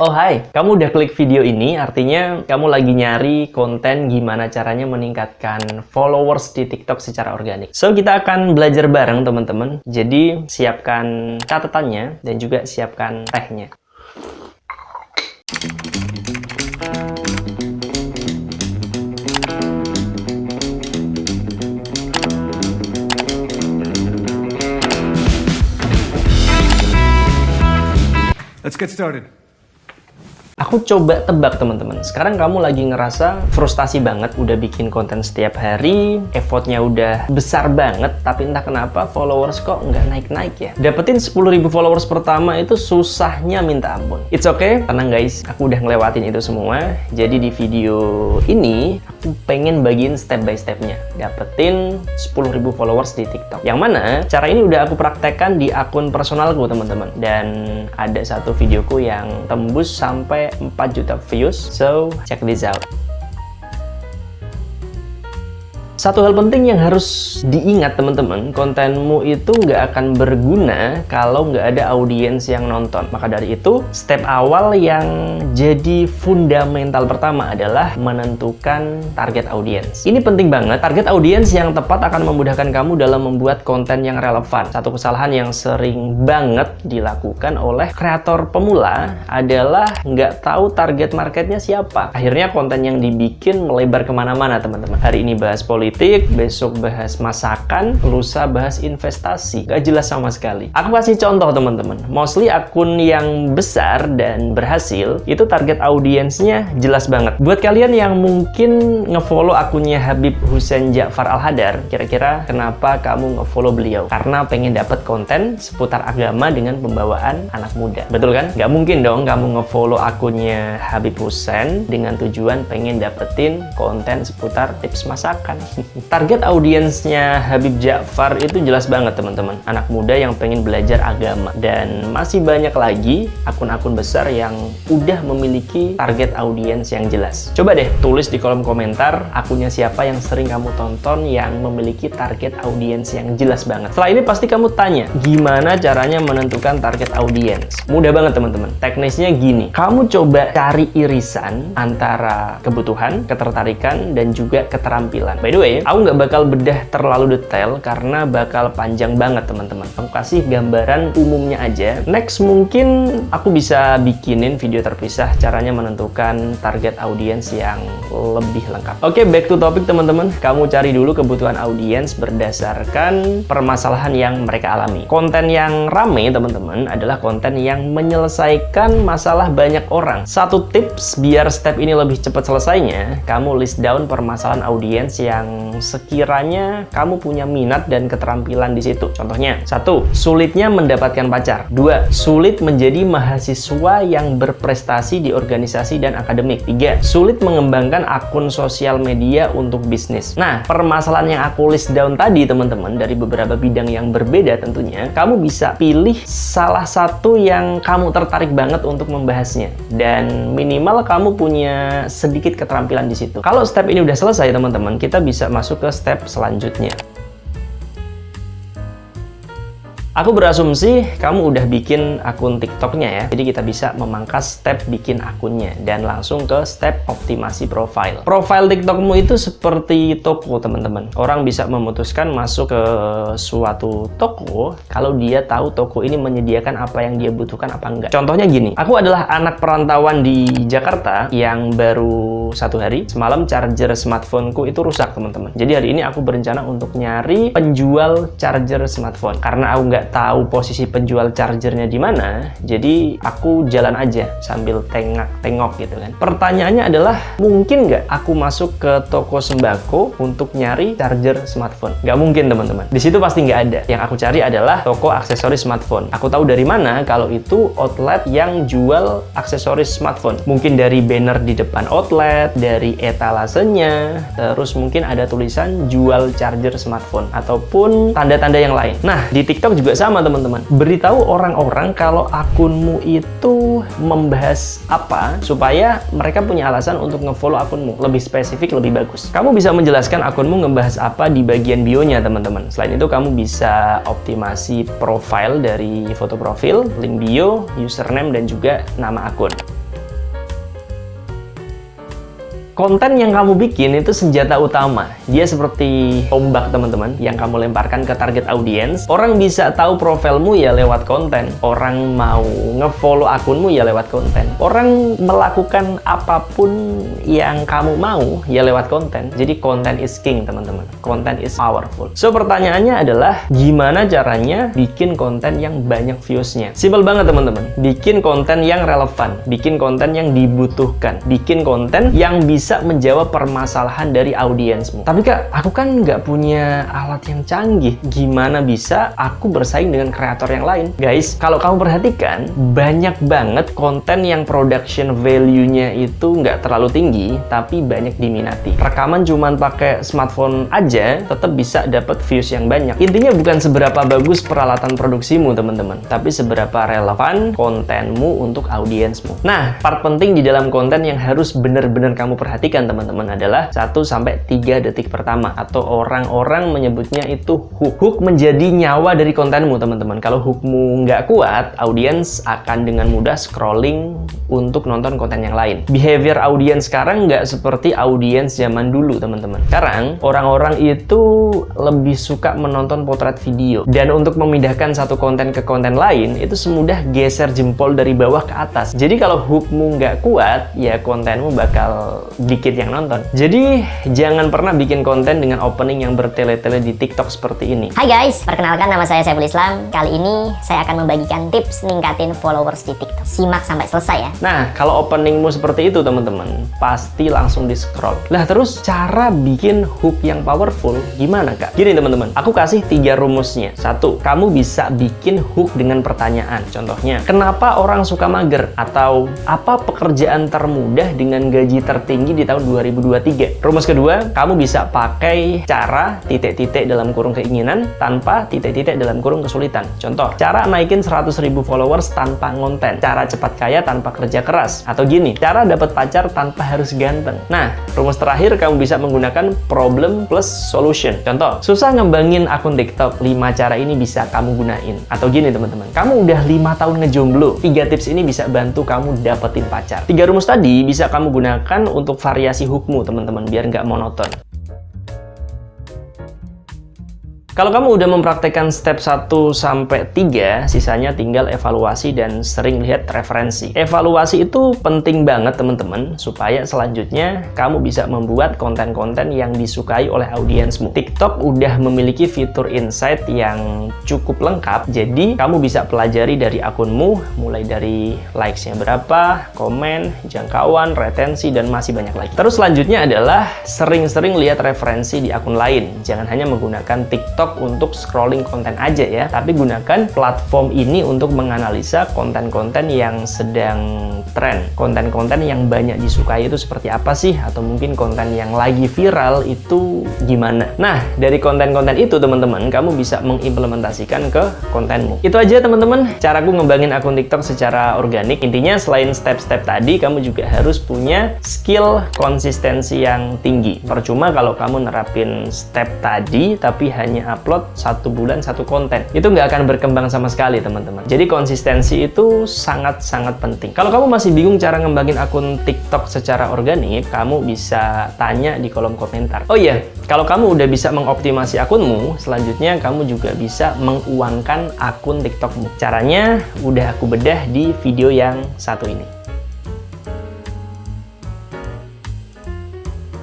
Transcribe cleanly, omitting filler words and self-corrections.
Oh hai, kamu udah klik video ini, artinya kamu lagi nyari konten gimana caranya meningkatkan followers di TikTok secara organik. So, kita akan belajar bareng teman-teman. Jadi, siapkan catatannya dan juga siapkan tehnya. Let's get started. Aku coba tebak teman-teman, sekarang kamu lagi ngerasa frustasi banget, udah bikin konten setiap hari, effortnya udah besar banget, tapi entah kenapa followers kok nggak naik-naik ya. Dapetin 10.000 followers pertama itu susahnya minta ampun. It's okay, tenang guys, aku udah ngelewatin itu semua. Jadi di video ini, aku pengen bagiin step by stepnya, dapetin 10.000 followers di TikTok. Yang mana, cara ini udah aku praktekkan di akun personalku teman-teman. Dan ada satu videoku yang tembus sampai 4 juta views, so check this out. Satu hal penting yang harus diingat teman-teman, kontenmu itu nggak akan berguna kalau nggak ada audiens yang nonton. Maka dari itu, step awal yang jadi fundamental pertama adalah menentukan target audiens. Ini penting banget, target audiens yang tepat akan memudahkan kamu dalam membuat konten yang relevan. Satu kesalahan yang sering banget dilakukan oleh kreator pemula adalah nggak tahu target marketnya siapa. Akhirnya konten yang dibikin melebar kemana-mana teman-teman. Hari ini bahas politik, besok bahas masakan, lusa bahas investasi. Gak jelas sama sekali. Aku kasih contoh teman-teman. Mostly akun yang besar dan berhasil, itu target audiensnya jelas banget. Buat kalian yang mungkin ngefollow akunnya Habib Hussein Ja'far Al-Hadar, kira-kira kenapa kamu ngefollow beliau? Karena pengen dapet konten seputar agama dengan pembawaan anak muda. Betul kan? Gak mungkin dong kamu ngefollow akunnya Habib Hussein dengan tujuan pengen dapetin konten seputar tips masakan. Target audiensnya Habib Ja'far itu jelas banget teman-teman, anak muda yang pengen belajar agama. Dan masih banyak lagi akun-akun besar yang udah memiliki target audiens yang jelas. Coba deh tulis di kolom komentar akunnya siapa yang sering kamu tonton yang memiliki target audiens yang jelas banget. Setelah ini pasti kamu tanya, gimana caranya menentukan target audiens? Mudah banget teman-teman, teknisnya gini, kamu coba cari irisan antara kebutuhan, ketertarikan, dan juga keterampilan. By the way, aku nggak bakal bedah terlalu detail karena bakal panjang banget teman-teman. Aku kasih gambaran umumnya aja. Next mungkin aku bisa bikinin video terpisah caranya menentukan target audiens yang lebih lengkap. Oke, back to topic teman-teman. Kamu cari dulu kebutuhan audiens berdasarkan permasalahan yang mereka alami. Konten yang rame teman-teman adalah konten yang menyelesaikan masalah banyak orang. Satu tips biar step ini lebih cepat selesainya, kamu list down permasalahan audiens yang sekiranya kamu punya minat dan keterampilan di situ. Contohnya, 1. Sulitnya mendapatkan pacar. 2. Sulit menjadi mahasiswa yang berprestasi di organisasi dan akademik. 3. Sulit mengembangkan akun sosial media untuk bisnis. Nah, permasalahan yang aku list down tadi teman-teman, dari beberapa bidang yang berbeda tentunya, kamu bisa pilih salah satu yang kamu tertarik banget untuk membahasnya. Dan minimal kamu punya sedikit keterampilan di situ. Kalau step ini udah selesai teman-teman, kita bisa masuk ke step selanjutnya. Aku berasumsi kamu udah bikin akun TikToknya ya, jadi kita bisa memangkas step bikin akunnya dan langsung ke step optimasi profile. Profile TikTokmu itu seperti toko teman-teman. Orang bisa memutuskan masuk ke suatu toko kalau dia tahu toko ini menyediakan apa yang dia butuhkan apa enggak. Contohnya gini, aku adalah anak perantauan di Jakarta yang baru 1 hari. Semalam charger smartphoneku itu rusak teman-teman. Jadi hari ini aku berencana untuk nyari penjual charger smartphone. Karena aku nggak tahu posisi penjual chargernya di mana, jadi aku jalan aja sambil tengok-tengok gitu kan. Pertanyaannya adalah, mungkin nggak aku masuk ke toko sembako untuk nyari charger smartphone? Nggak mungkin teman-teman. Di situ pasti nggak ada. Yang aku cari adalah toko aksesoris smartphone. Aku tahu dari mana kalau itu outlet yang jual aksesoris smartphone. Mungkin dari banner di depan outlet, dari etalasenya, terus mungkin ada tulisan jual charger smartphone ataupun tanda-tanda yang lain. Nah, di TikTok juga sama teman-teman. Beritahu orang-orang kalau akunmu itu membahas apa supaya mereka punya alasan untuk ngefollow akunmu. Lebih spesifik, lebih bagus. Kamu bisa menjelaskan akunmu ngebahas apa di bagian bio-nya teman-teman. Selain itu kamu bisa optimasi profile dari foto profil, link bio, username, dan juga nama akun. konten yang kamu bikin itu senjata utama. Dia seperti tombak teman-teman yang kamu lemparkan ke target audiens. Orang bisa tahu profilmu ya lewat konten. Orang mau ngefollow akunmu ya lewat konten. Orang melakukan apapun yang kamu mau ya lewat konten. Jadi konten is king teman-teman. Konten is powerful. So pertanyaannya adalah gimana caranya bikin konten yang banyak views-nya? Simpel banget teman-teman. Bikin konten yang relevan, bikin konten yang dibutuhkan, bikin konten yang bisa menjawab permasalahan dari audiensmu. Tapi Kak, aku kan nggak punya alat yang canggih. Gimana bisa aku bersaing dengan kreator yang lain? Guys, kalau kamu perhatikan, banyak banget konten yang production value-nya itu nggak terlalu tinggi, tapi banyak diminati. Rekaman cuman pakai smartphone aja, tetap bisa dapat views yang banyak. Intinya bukan seberapa bagus peralatan produksimu, teman-teman, tapi seberapa relevan kontenmu untuk audiensmu. Nah, part penting di dalam konten yang harus benar-benar kamu perhatikan, teman-teman, adalah 1-3 detik pertama, atau orang-orang menyebutnya itu hook. Hook menjadi nyawa dari kontenmu, teman-teman. Kalau hookmu nggak kuat, audiens akan dengan mudah scrolling untuk nonton konten yang lain. Behavior audiens sekarang nggak seperti audiens zaman dulu, teman-teman. Sekarang, orang-orang itu lebih suka menonton potret video. Dan untuk memindahkan satu konten ke konten lain, itu semudah geser jempol dari bawah ke atas. Jadi kalau hookmu nggak kuat, ya kontenmu bakal dikit yang nonton. Jadi jangan pernah bikin konten dengan opening yang bertele-tele di TikTok seperti ini. Hai guys, perkenalkan nama saya Saiful Islam. Kali ini saya akan membagikan tips ningkatin followers di TikTok. Simak sampai selesai ya. Nah, kalau openingmu seperti itu teman-teman, pasti langsung di scroll. Lah terus cara bikin hook yang powerful gimana Kak? Gini teman-teman, aku kasih 3 rumusnya. 1, kamu bisa bikin hook dengan pertanyaan. Contohnya, kenapa orang suka mager? Atau apa pekerjaan termudah dengan gaji tertinggi di tahun 2023? Rumus kedua, kamu bisa pakai cara titik-titik dalam kurung keinginan tanpa titik-titik dalam kurung kesulitan. Contoh, cara naikin 100.000 followers tanpa ngonten, cara cepat kaya tanpa kerja keras, atau gini, cara dapat pacar tanpa harus ganteng. Nah, rumus terakhir kamu bisa menggunakan problem plus solution. Contoh, susah ngembangin akun TikTok, 5 cara ini bisa kamu gunain. Atau gini teman-teman, kamu udah 5 tahun ngejomblo, 3 tips ini bisa bantu kamu dapetin pacar. 3 rumus tadi bisa kamu gunakan untuk variasi hookmu teman-teman, biar nggak monoton. Kalau kamu udah mempraktekkan step 1-3, sisanya tinggal evaluasi dan sering lihat referensi. Evaluasi itu penting banget teman-teman, supaya selanjutnya kamu bisa membuat konten-konten yang disukai oleh audiensmu. TikTok udah memiliki fitur insight yang cukup lengkap, jadi kamu bisa pelajari dari akunmu, mulai dari likes-nya berapa, komen, jangkauan, retensi, dan masih banyak lagi. Terus selanjutnya adalah sering-sering lihat referensi di akun lain. Jangan hanya menggunakan TikTok untuk scrolling konten aja ya, tapi gunakan platform ini untuk menganalisa konten-konten yang sedang tren, konten-konten yang banyak disukai itu seperti apa sih, atau mungkin konten yang lagi viral itu gimana. Nah, dari konten-konten itu teman-teman, kamu bisa mengimplementasikan ke kontenmu. Itu aja teman-teman, caraku ngembangin akun TikTok secara organik. Intinya selain step-step tadi, kamu juga harus punya skill konsistensi yang tinggi. Percuma kalau kamu nerapin step tadi tapi hanya upload 1 bulan 1 konten, itu nggak akan berkembang sama sekali teman-teman. Jadi konsistensi itu sangat-sangat penting. Kalau kamu masih bingung cara ngembangin akun TikTok secara organik, kamu bisa tanya di kolom komentar. Oh iya, kalau kamu udah bisa mengoptimasi akunmu, selanjutnya kamu juga bisa menguangkan akun TikTokmu. Caranya udah aku bedah di video yang satu ini.